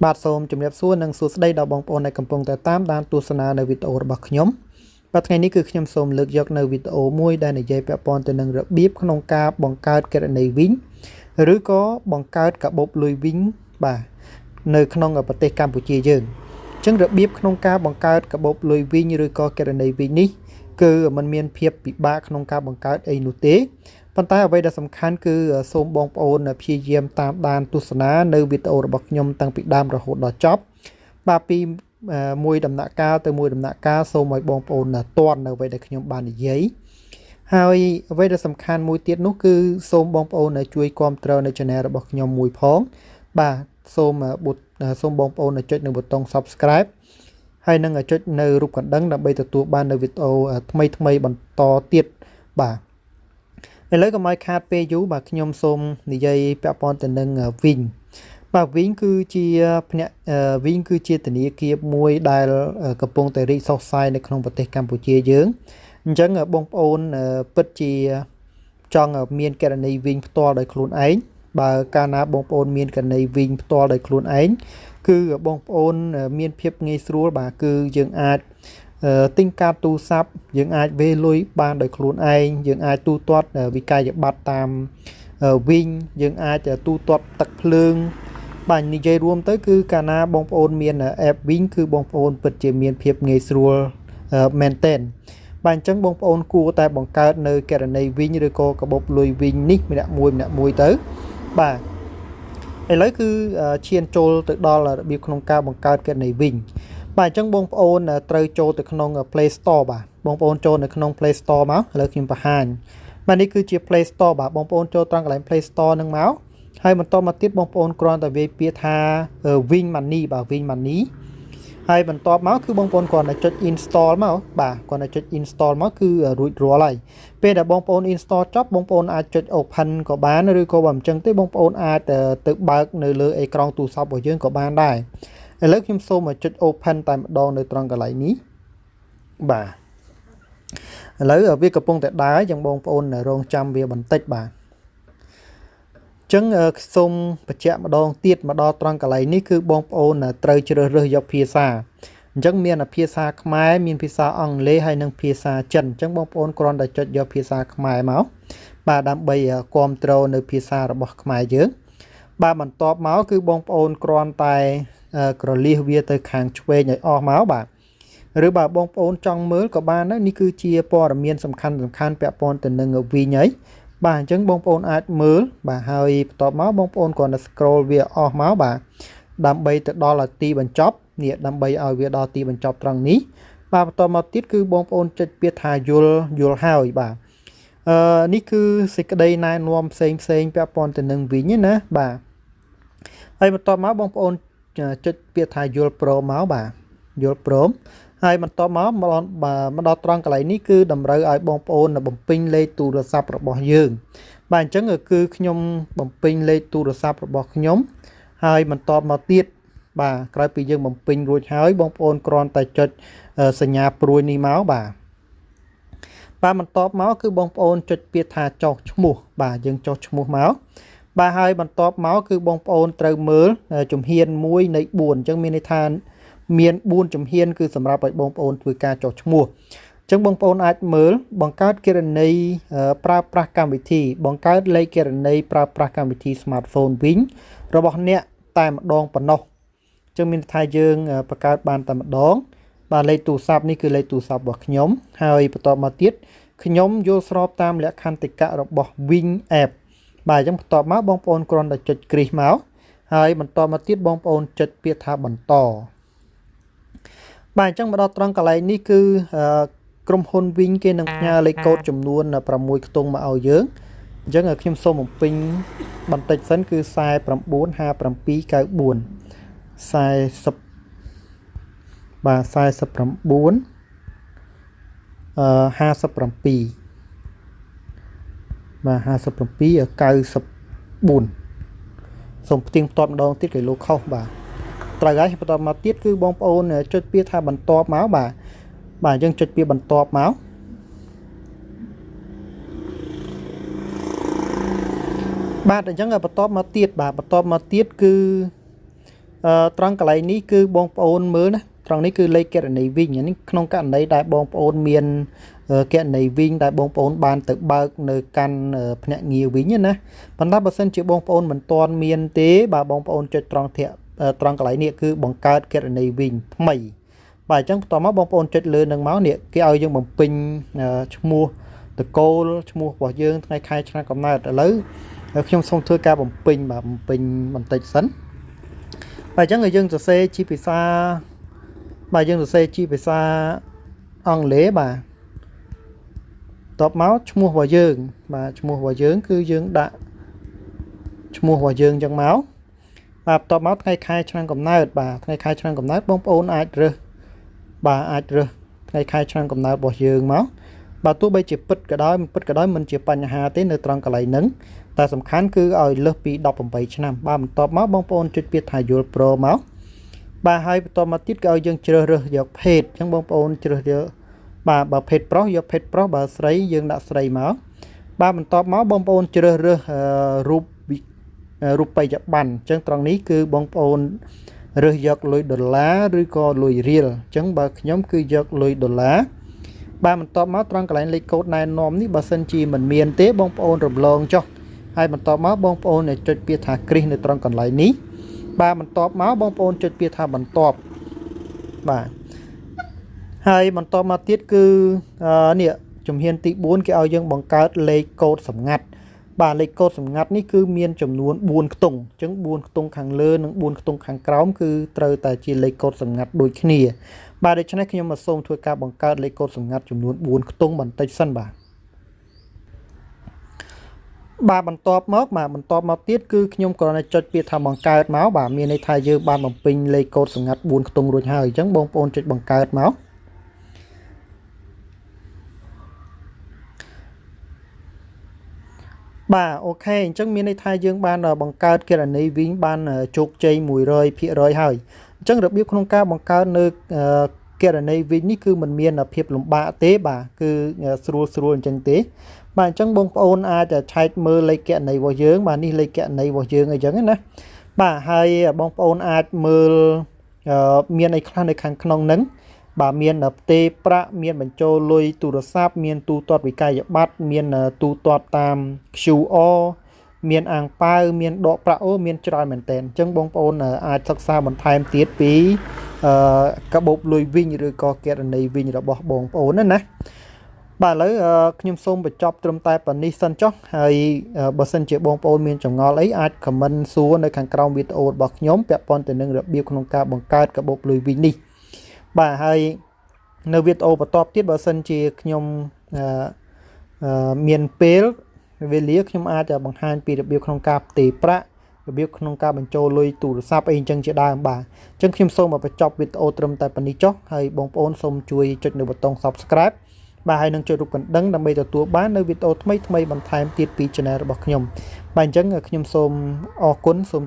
បាទសូមជំរាបសួរនិងសួស្តីដល់បងប្អូនដែលកំពុងតែតាមដានទស្សនានៅវីដេអូរបស់ខ្ញុំបាទថ្ងៃនេះគឺខ្ញុំសូមលើកយកនៅវីដេអូមួយដែលនិយាយពាក់ព័ន្ធទៅនឹងរបៀបក្នុងការបង្កើតគណនីវិញឬក៏បង្កើតកាបូបលុយវិញបាទនៅក្នុងប្រទេសកម្ពុជាយើងអញ្ចឹងរបៀបក្នុងការបង្កើតកាបូបលុយវិញឬក៏គណនីវិញនេះគឺมันមានភាពពិបាកក្នុងការបង្កើតអីនោះទេប៉ុន្តែអ្វីដែលសំខាន់គឺសូមបងប្អូនព្យាយាមតាមដានទស្សនានៅវីដេអូរបស់ខ្ញុំតាំងពីដើមរហូតដល់ចប់បាទពីមួយដំណាក់កាលទៅមួយដំណាក់កាលសូមឲ្យបងប្អូនទាន់នៅអ្វីដែលខ្ញុំបាននិយាយហើយអ្វីដែលសំខាន់មួយទៀតនោះគឺសូមបងប្អូនជួយគាំទ្រនៅ channel របស់ខ្ញុំមួយផងបាទសូមបងប្អូនចុចនៅប៊ូតុង Subscribe ហើយនឹងចុចនៅរូបកណ្ដឹងដើម្បីទទួលបាននៅវីដេអូថ្មីបន្តទៀតបាទឥឡូវកុំឲ្យខាតពេលយូរបាទខ្ញុំសូមនិយាយពាក់ព័ន្ធទៅនឹងវិញបាទវិញគឺជាវិញគឺជាធនាគារមួយដែលកំពុងតែរីកសុសសាយនៅក្នុងប្រទេសកម្ពុជាយើងអញ្ចឹងបងប្អូនពិតជាចង់មានគណនីវិញផ្ទាល់ដោយខ្លួនឯងបើកាលណាបងប្អូនមានគណនីវិញផ្ទាល់ដោយខ្លួនឯងគឺបងប្អូនមានភាពងាយស្រួលបាទគឺយើងអាចទិញកាតទូរស័ព្ទយើងអាចវេលុយបានដោយខ្លួនឯងយើងអាចទូទាត់វិក័យប័ត្រតាមវិញយើងអាចទូទាត់ទឹកភ្លើងបាទនិយាយរួមទៅគឺកាលណាបងប្អូនមាន app វិញគឺបងប្អូនពិតជាមានភាពងាយស្រួលមែនទែនបាទអញ្ចឹងបងប្អូនគួរតែបង្កើតនៅគណនីវិញឬក៏កាបូបលុយវិញនេះម្នាក់មួយទៅបាទឥឡូវគឺឈានចូលទៅដល់របៀបក្នុងការបង្កើតគណនីវិញបាទអញ្ចឹងបងប្អូនត្រូវចូលទៅក្នុង Play Store បាទបងប្អូនចូលនៅក្នុង Play Store មកឥឡូវខ្ញុំបង្ហាញបាទនេះគឺជា Play Store បាទបងប្អូនចូលត្រង់កន្លែង Play Store នឹងមកហើយបន្តមកទៀតបងប្អូនគ្រាន់តែវាយពាក្យថា Win Money បាទ Win Money ហើយបន្ទាប់មកគឺបងប្អូនគ្រាន់តែចុច Install មកបាទគ្រាន់តែចុច Install មកគឺរួចរាល់ហើយពេលដែលបងប្អូន Install ចប់បងប្អូនអាចចុច Open ក៏បានឬក៏បើមិនចឹងទេបងប្អូនអាចទៅបើកនៅលើអេក្រង់ទូរស័ព្ទរបស់យើងក៏បានដែរឥឡូវខ្ញុំសូមចុច Open តែម្ដងនៅត្រង់កន្លែងនេះបាទឥឡូវវាកំពុងតែដើរយ៉ាងបងប្អូនរងចាំវាបន្តិចបាទអញ្ចឹងសូមបញ្ជាក់ម្ដងទៀតមកដល់ត្រង់កន្លែងនេះគឺបងប្អូនត្រូវជ្រើសរើសយកភាសាអញ្ចឹងមានភាសាខ្មែរមានភាសាអង់គ្លេសហើយនិងភាសាចិនអញ្ចឹងបងប្អូនគ្រាន់តែចុចយកភាសាខ្មែរមកបាទដើម្បីគ្រប់គ្រងនៅភាសារបស់ខ្មែរយើងបាទបន្ទាប់មកគឺបងប្អូនគ្រាន់តែក្រលៀសវាទៅខាងឆ្វេងឲ្យអស់មកបាទឬបើបងប្អូនចង់មើលក៏បានដែរនេះគឺជាព័ត៌មានសំខាន់ពាក់ព័ន្ធទៅនឹងវិញហើយបាទអញ្ចឹងបងប្អូនអាចមើលបាទហើយបន្ទាប់មកបងប្អូនគ្រាន់តែ scroll វាអស់មកបាទដើម្បីទៅដល់ទីបញ្ចប់នេះដើម្បីឲ្យវាដល់ទីបញ្ចប់ត្រង់នេះបាទបន្ទាប់មកទៀតគឺបងប្អូនចុចពាក្យថាយល់ហើយបាទនេះគឺសេចក្តីណែនាំផ្សេងពាក់ព័ន្ធទៅនឹងវិញណាបាទហើយបន្ទាប់មកបងប្អូនចុចពាក្យថាយល់ព្រមមកបាទយល់ព្រមហើយបន្ទាប់មកដល់ត្រង់កន្លែងនេះគឺតម្រូវឲ្យបងប្អូនបំពេញលេខទូរស័ព្ទរបស់យើងបាទអញ្ចឹងគឺខ្ញុំបំពេញលេខទូរស័ព្ទរបស់ខ្ញុំហើយបន្ទាប់មកទៀតបាទក្រោយពីយើងបំពេញរួចហើយបងប្អូនគ្រាន់តែចុចសញ្ញាព្រួយនេះមកបាទបន្ទាប់មកគឺបងប្អូនចុចពាក្យថាចុះឈ្មោះបាទយើងចុះឈ្មោះមកបាទហើយបន្ទាប់មកគឺបងប្អូនត្រូវមើលជំហាន1នៃ4អញ្ចឹងមានន័យថាមាន4ជំហានគឺសម្រាប់ឲ្យបងប្អូនធ្វើការចុះឈ្មោះអញ្ចឹងបងប្អូនអាចមើលបង្កើតគណនីប្រើប្រាស់កម្មវិធីបង្កើតលេខគណនីប្រើប្រាស់កម្មវិធី Smartphone វិញរបស់អ្នកតែម្ដងប៉ុណ្ណោះអញ្ចឹងមានន័យថាយើងបង្កើតបានតែម្ដងបាទលេខទូរស័ព្ទនេះគឺលេខទូរស័ព្ទរបស់ខ្ញុំហើយបន្តមកទៀតខ្ញុំយល់ស្របតាមលក្ខន្តិកៈរបស់ Win App បាទអញ្ចឹងបន្ទាប់មកបងប្អូនគ្រាន់តែចុចគ្រីសមកហើយបន្តមកទៀតបងប្អូនចុចពាក្យថាបន្តបាទអញ្ចឹងមកដល់ត្រង់កន្លែងនេះគឺក្រុមហ៊ុនវិញគេនឹងផ្ញើលេខកូដចំនួន6ខ្ទង់មកឲ្យយើងអញ្ចឹងខ្ញុំសូមបំពេញបន្តិចសិនគឺ495794បាទ49 57បាទ57 94សូមផ្ទៀងផ្ទាត់ម្ដងទៀតគេលោកខុសបាទត្រូវហើយបន្តមកទៀតគឺបងប្អូនចុចពាក្យថាបន្ទាប់មកបាទយើងចុចពាក្យបន្ទាប់មកបាទអញ្ចឹងបន្តមកទៀតបាទបន្តមកទៀតគឺ ត្រង់កន្លែងនេះគឺបងប្អូនមើលណាត្រង់នេះគឺលេខគណនីវិញនេះក្នុងករណីដែលបងប្អូនមានគណនីវិញដែលបងប្អូនបានទៅបើកនៅកាន់ភ្នាក់ងារវិញណាប៉ុន្តែបើសិនជាបងប្អូនមិនទាន់មានទេបាទបងប្អូនចុចត្រង់កន្លែងនេះគឺបង្កើតគណនីវិញថ្មីបាទអញ្ចឹងបន្តមកបងប្អូនចុចលើនឹងមកនេះគេឲ្យយើងបំពេញឈ្មោះតកូលឈ្មោះរបស់យើងថ្ងៃខែឆ្នាំកំណើតឥឡូវខ្ញុំសូមធ្វើការបំពេញបាទបំពេញបន្តិចសិនបាទអញ្ចឹងយើងសរសេរជាភាសាបាទយើងសរសេរជាភាសាអង់គ្លេសបាទតបមកឈ្មោះរបស់យើងបាទឈ្មោះរបស់យើងគឺយើងដាក់ឈ្មោះរបស់យើងអញ្ចឹងមកបាទតបមកថ្ងៃខែឆ្នាំកំណើតបាទថ្ងៃខែឆ្នាំកំណើតបងប្អូនអាចរើសបាទអាចរើសថ្ងៃខែឆ្នាំកំណើតរបស់យើងមកបាទទោះបីជាពិតក៏ដោយមិនពិតក៏ដោយមិនជាបញ្ហាទេនៅត្រង់កន្លែងហ្នឹងតែសំខាន់គឺឲ្យលើសពី18ឆ្នាំបាទបន្ទាប់មកបងប្អូនចុចពាក្យថាយល់ព្រមមកបាទហើយបន្តមកទៀតក៏ឲ្យយើងជ្រើសរើសយកភេទអញ្ចឹងបងប្អូនជ្រើសយកបាទបើភេទប្រុសយកភេទប្រុសបើស្រីយើងដាក់ស្រីមកបាទបន្ទាប់មកបងប្អូនជ្រើសរើសរូបិយប័ណ្ណអញ្ចឹងត្រង់នេះគឺបងប្អូនរើសយកលុយដុល្លារឬក៏លុយរៀលអញ្ចឹងបើខ្ញុំគឺយកលុយដុល្លារបាទបន្ទាប់មកត្រង់កន្លែងលេខកូដណែនាំនេះបើសិនជាមិនមានទេបងប្អូនរំលងចុះហើយបន្ទាប់មកបងប្អូនចុចពាក្យថាគ្រីសនៅត្រង់កន្លែងនេះបាទបន្ទាប់មកបងប្អូនចុចពាក្យថាបន្ទាប់បាទហើយបន្ទាប់មកទៀតគឺនេះជំហានទី4គេឲ្យយើងបង្កើតលេខកូដសម្ងាត់បាទលេខកូដសម្ងាត់នេះគឺមានចំនួន4ខ្ទង់អញ្ចឹង4ខ្ទង់ខាងលើនិង4ខ្ទង់ខាងក្រោមគឺត្រូវតែជាលេខកូដសម្ងាត់ដូចគ្នាបាទដូច្នេះខ្ញុំមកសូមធ្វើការបង្កើតលេខកូដសម្ងាត់ចំនួន4ខ្ទង់បន្តិចសិនបាទបន្ទាប់មកទៀតគឺខ្ញុំគ្រាន់តែចុចពាក្យថាបង្កើតមកបាទមានន័យថាយើងបានបំពេញលេខកូដសម្ងាត់4ខ្ទង់រួចហើយអញ្ចឹងបងប្អូនចុចបង្កើតមកបាទអូខេអញ្ចឹងមានន័យថាយើងបានបង្កើតគណនីវិញបានជោគជ័យ 100% ហើយអញ្ចឹងរបៀបក្នុងការបង្កើតនៅគណនីវិញនេះគឺមិនមានភាពលំបាកទេបាទគឺស្រួលអញ្ចឹងទេបាទអញ្ចឹងបងប្អូនអាចឆែកមើលលេខគណនីរបស់យើងបាទនេះលេខគណនីរបស់យើងអីចឹងណាបាទហើយបងប្អូនអាចមើលមានអីខ្លះនៅខាងក្នុងហ្នឹងបាទមានផ្ទេរប្រាក់មានបញ្ចូលលុយទូរស័ព្ទមានទូទាត់វិក័យប័ត្រមានទូទាត់តាម QR មានអាំងប៉ាវមានដកប្រាក់មានច្រើនមែនតើអញ្ចឹងបងប្អូនអាចសិក្សាបន្ថែមទៀតពីកាបូបលុយវិញឬក៏គណនីវិញរបស់បងប្អូនណាបាទឥឡូវខ្ញុំសូមបញ្ចប់ត្រឹមតែប៉ុណ្នេះសិនចុះហើយបើសិនជាបងប្អូនមានចម្ងល់អីអាច comment សួរនៅខាងក្រោមវីដេអូរបស់ខ្ញុំពាក់ព័ន្ធទៅនឹងរបៀបក្នុងការបង្កើតកាបូបលុយវិញនេះបាទហើយនៅវីដេអូបន្តទៀតបើសិនជាខ្ញុំមានពេលវេលាខ្ញុំអាចបង្ហាញពីរបៀបក្នុងការផ្ទេរប្រាក់របៀបក្នុងការបញ្ចូលលុយទូរស័ព្ទអីអញ្ចឹងជាដើមបាទអញ្ចឹងខ្ញុំសូមបញ្ចប់វីដេអូត្រឹមតែប៉ុណ្នេះចុះហើយបងប្អូនសូមជួយចុចនៅប៊ូតុង Subscribe បាទហើយនឹងចុចរូបកណ្ដឹងដើម្បីទទួលបាននៅវីដេអូថ្មីបន្ថែមទៀតពី Channel របស់ខ្ញុំបាទអញ្ចឹងខ្ញុំសូមអរគុណសូម